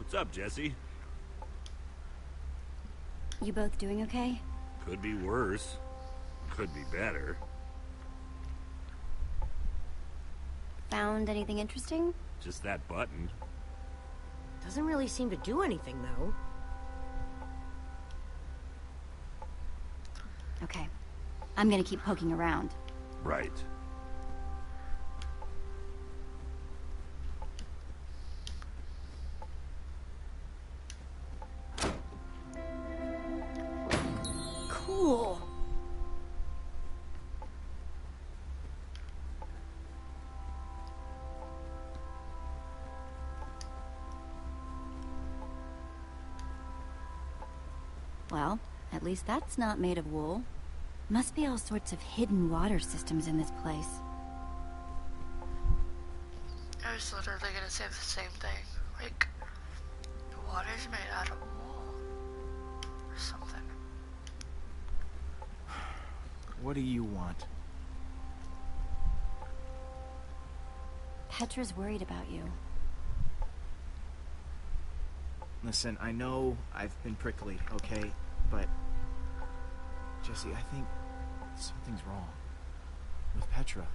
What's up, Jesse? You both doing okay? Could be worse. Could be better. Found anything interesting? Just that button. Doesn't really seem to do anything, though. Okay. I'm gonna keep poking around. Right. Cool. Well, at least that's not made of wool. Must be all sorts of hidden water systems in this place. I was literally gonna say the same thing. Like, the water's made out of wool. Or something. What do you want? Petra's worried about you. Listen, I know I've been prickly, okay? But... Jesse, I think something's wrong. With Petra.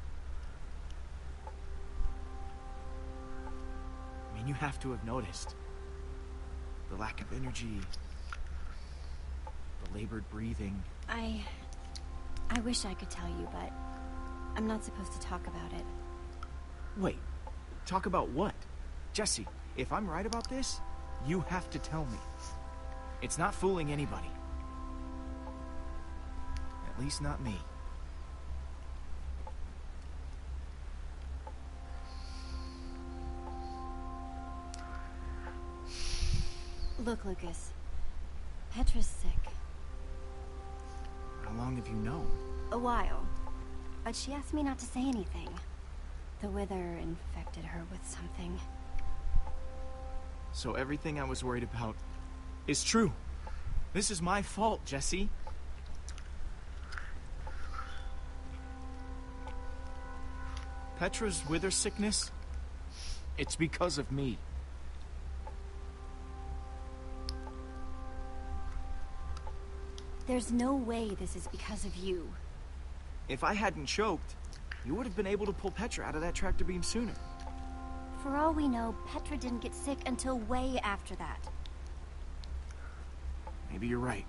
I mean, you have to have noticed. The lack of energy. The labored breathing. I wish I could tell you, but I'm not supposed to talk about it. Wait, talk about what? Jesse, if I'm right about this, you have to tell me. It's not fooling anybody. At least not me. Look, Lucas. Petra's sick. How long have you known? A while. But she asked me not to say anything. The Wither infected her with something. So everything I was worried about is true. This is my fault, Jesse. Petra's wither sickness, it's because of me. There's no way this is because of you. If I hadn't choked, you would have been able to pull Petra out of that tractor beam sooner. For all we know, Petra didn't get sick until way after that. Maybe you're right.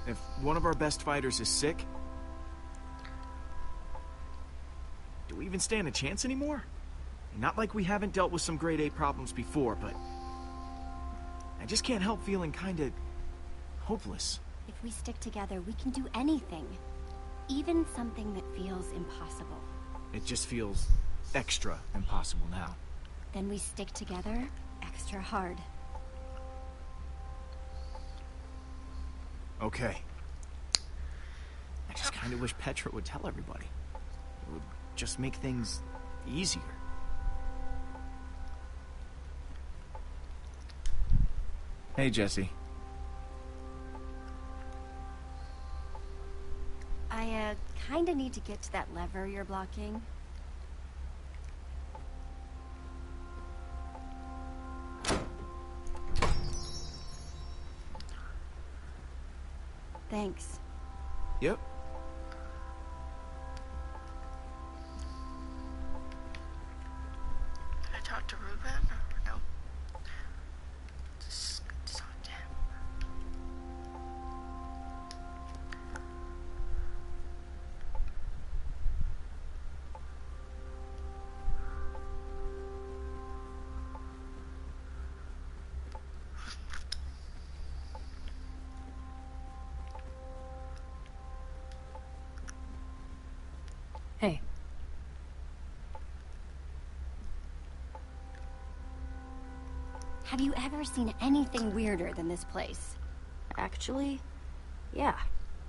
If one of our best fighters is sick, do we even stand a chance anymore? Not like we haven't dealt with some grade A problems before, but I just can't help feeling kinda hopeless. If we stick together, we can do anything. Even something that feels impossible. It just feels extra impossible now. Then we stick together extra hard. Okay. I just kinda wish Petra would tell everybody. It would just make things easier. Hey, Jesse. I, kinda need to get to that lever you're blocking. Thanks. Yep. Did I talk to Ruben? Or no. Just talk to him. Hey. Have you ever seen anything weirder than this place? Actually, yeah.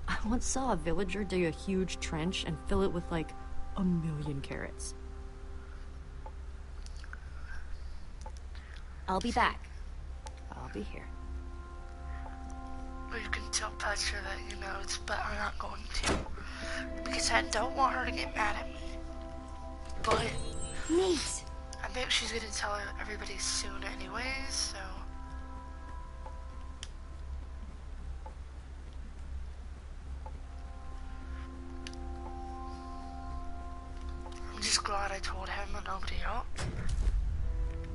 I once saw a villager dig a huge trench and fill it with like 1,000,000 carrots. I'll be back. I'll be here. But you can tell Petra that, you know, it's better not going to. Because I don't want her to get mad at me. But Neat. I'm maybe she's gonna tell everybody soon anyways, so... I'm just glad I told him and nobody else.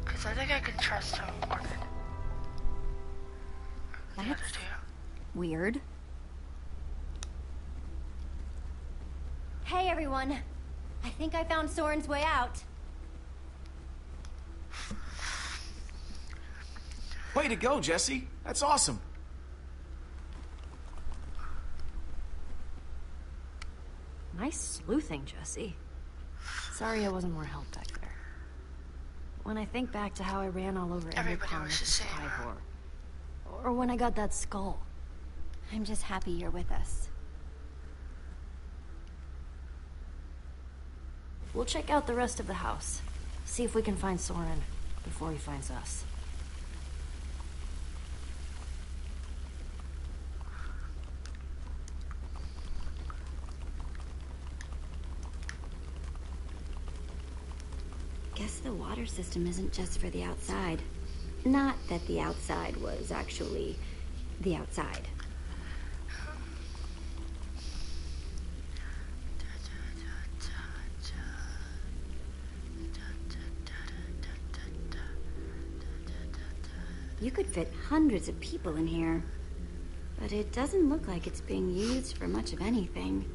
Because I think I can trust him more than the other That's two. weird. Hey everyone! I think I found Soren's way out. Way to go, Jesse. That's awesome. Nice sleuthing, Jesse. Sorry I wasn't more help back there. When I think back to how I ran all over every Everybody pawn was with the the same, spy huh? whore. Or when I got that skull. I'm just happy you're with us. We'll check out the rest of the house. See if we can find Soren before he finds us. Guess the water system isn't just for the outside. Not that the outside was actually the outside. You could fit hundreds of people in here. But it doesn't look like it's being used for much of anything.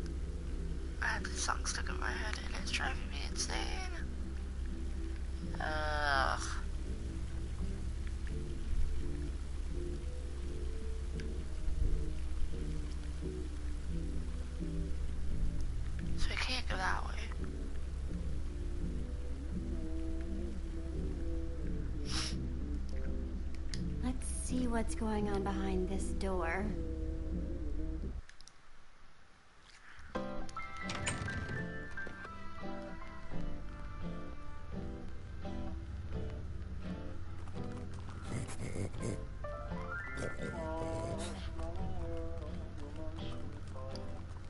I had this song stuck in my head and it's driving me insane. Ugh. So I can't go that way. Let's see what's going on behind this door.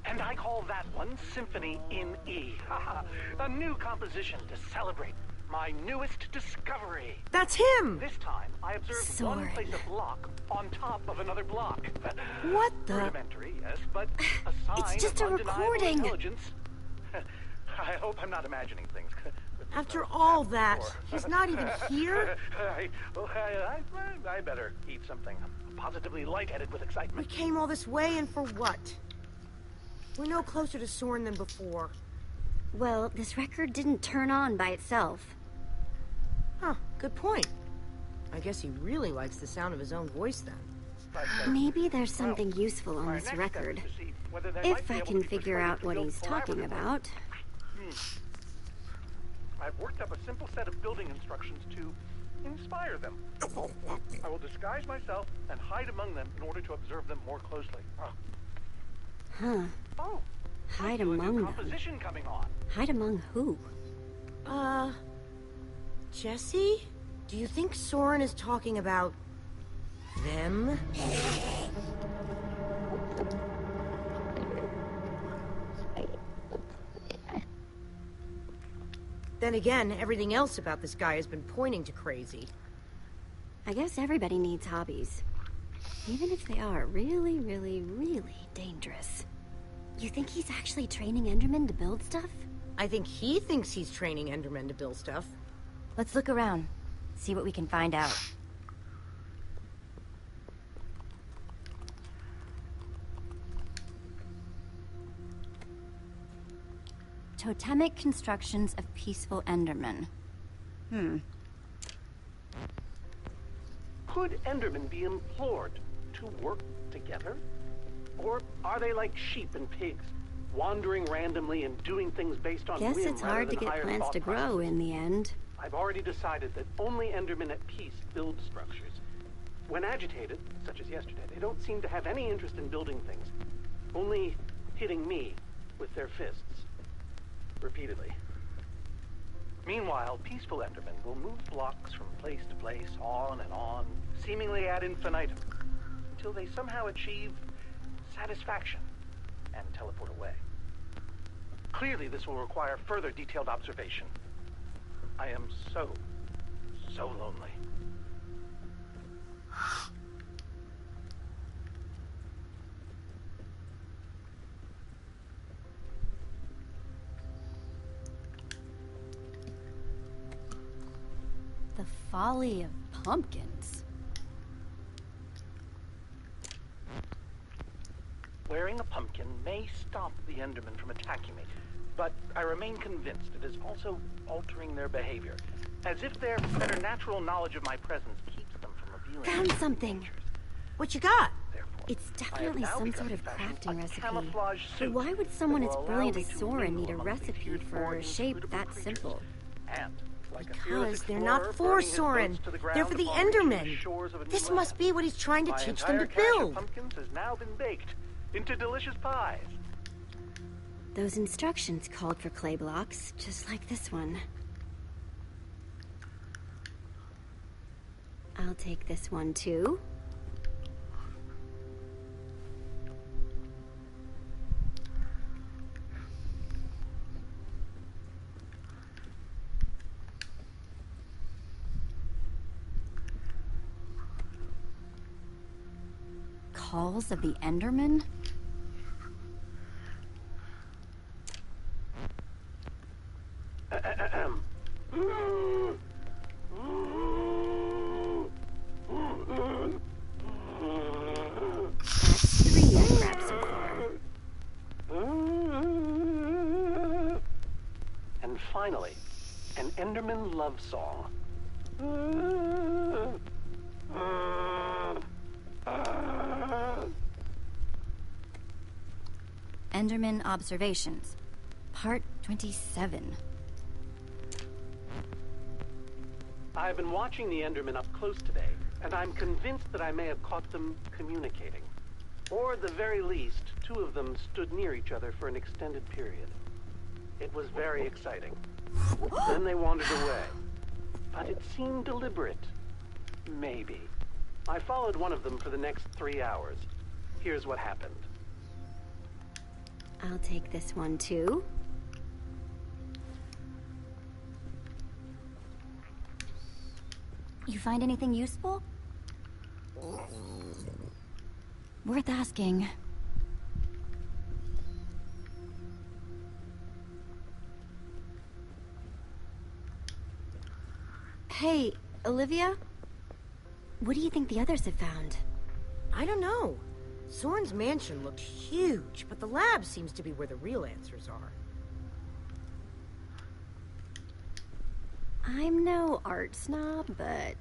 And I call that one Symphony in E. A new composition to celebrate my newest discovery. That's him! This time, I observed one Soren. place a block on top of another block. What the? Rudimentary, yes, but a sign It's just of a undeniable recording. intelligence. I hope I'm not imagining things. After all that, he's not even here? I better eat something. I'm positively lightheaded with We excitement. came all this way, and for what? We're no closer to Soren than before. Well, this record didn't turn on by itself. Huh, good point. I guess he really likes the sound of his own voice then. But, Maybe there's something useful on our this next record. step is to see whether they might If be I able can to be figure persuaded out to what build he's talking collaboratively. about. I've worked up a simple set of building instructions to inspire them. I will disguise myself and hide among them in order to observe them more closely. Huh. Oh, Hide a new among them. composition coming on. Hide among who? Jesse? Do you think Soren is talking about them? Then again, everything else about this guy has been pointing to crazy. I guess everybody needs hobbies. Even if they are really, really, really dangerous. You think he's actually training Endermen to build stuff? I think he thinks he's training Endermen to build stuff. Let's look around. See what we can find out. Totemic constructions of peaceful Endermen. Could Endermen be implored to work together? Or are they like sheep and pigs, wandering randomly and doing things based on Guess whim it's rather hard to than get higher plants thought to grow processes? in the end. I've already decided that only Endermen at peace build structures. When agitated, such as yesterday, they don't seem to have any interest in building things, only hitting me with their fists. Repeatedly. Meanwhile, peaceful Endermen will move blocks from place to place, on and on, seemingly ad infinitum, until they somehow achieve satisfaction and teleport away. Clearly, this will require further detailed observation. I am so lonely. The folly of pumpkins. Wearing a pumpkin may stop the Endermen from attacking me, but I remain convinced it is also altering their behavior, as if their preternatural knowledge of my presence keeps them from revealing. Found something. dangers. What you got? Therefore, It's I have definitely now some begun sort of to fashion crafting a recipe. camouflage But suit why would someone that as will brilliant allow as me to Soren mingle need a among the recipe feared for foraging a shape inscrutable that creatures. simple? And, like a fearless Because they're explorer not for burning his Soren. boats to the They're ground for the upon reaching the Endermen. shores of a new This must land. be what he's trying to My teach them entire to cache of build. pumpkins has now been baked into delicious pies. Those instructions called for clay blocks, just like this one. I'll take this one too. Calls of the Enderman? That's 3 I've grabbed so far. And finally, an Enderman love song. Enderman Observations, Part 27. I've been watching the Endermen up close today, and I'm convinced that I may have caught them communicating. Or at the very least, 2 of them stood near each other for an extended period. It was very exciting. Then they wandered away. But it seemed deliberate. Maybe. I followed one of them for the next 3 hours. Here's what happened. I'll take this one too. You find anything useful? Worth asking. Hey, Olivia? What do you think the others have found? I don't know. Soren's mansion looked huge, but the lab seems to be where the real answers are. I'm no art snob, but...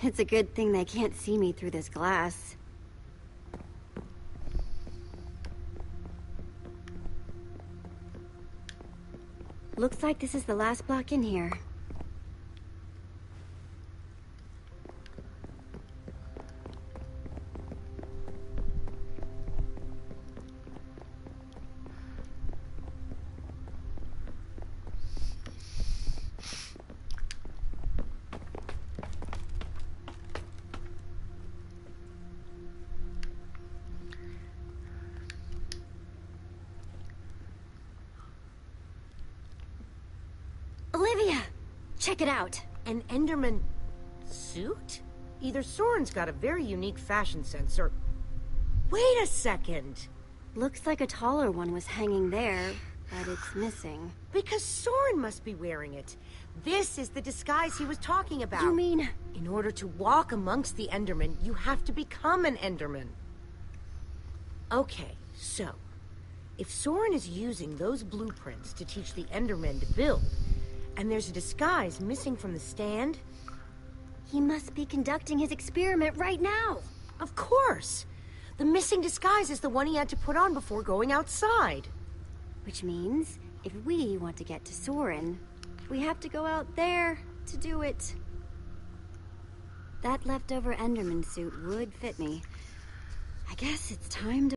It's a good thing they can't see me through this glass. Looks like this is the last block in here. Olivia! Check it out! An Enderman suit? Either Soren's got a very unique fashion sense, or... Wait a second! Looks like a taller one was hanging there, but it's missing. Because Soren must be wearing it. This is the disguise he was talking about. You mean... In order to walk amongst the Endermen, you have to become an Enderman. Okay, so... If Soren is using those blueprints to teach the Endermen to build, and there's a disguise missing from the stand... He must be conducting his experiment right now! Of course! The missing disguise is the one he had to put on before going outside. Which means, if we want to get to Soren, we have to go out there to do it. That leftover Enderman suit would fit me. I guess it's time to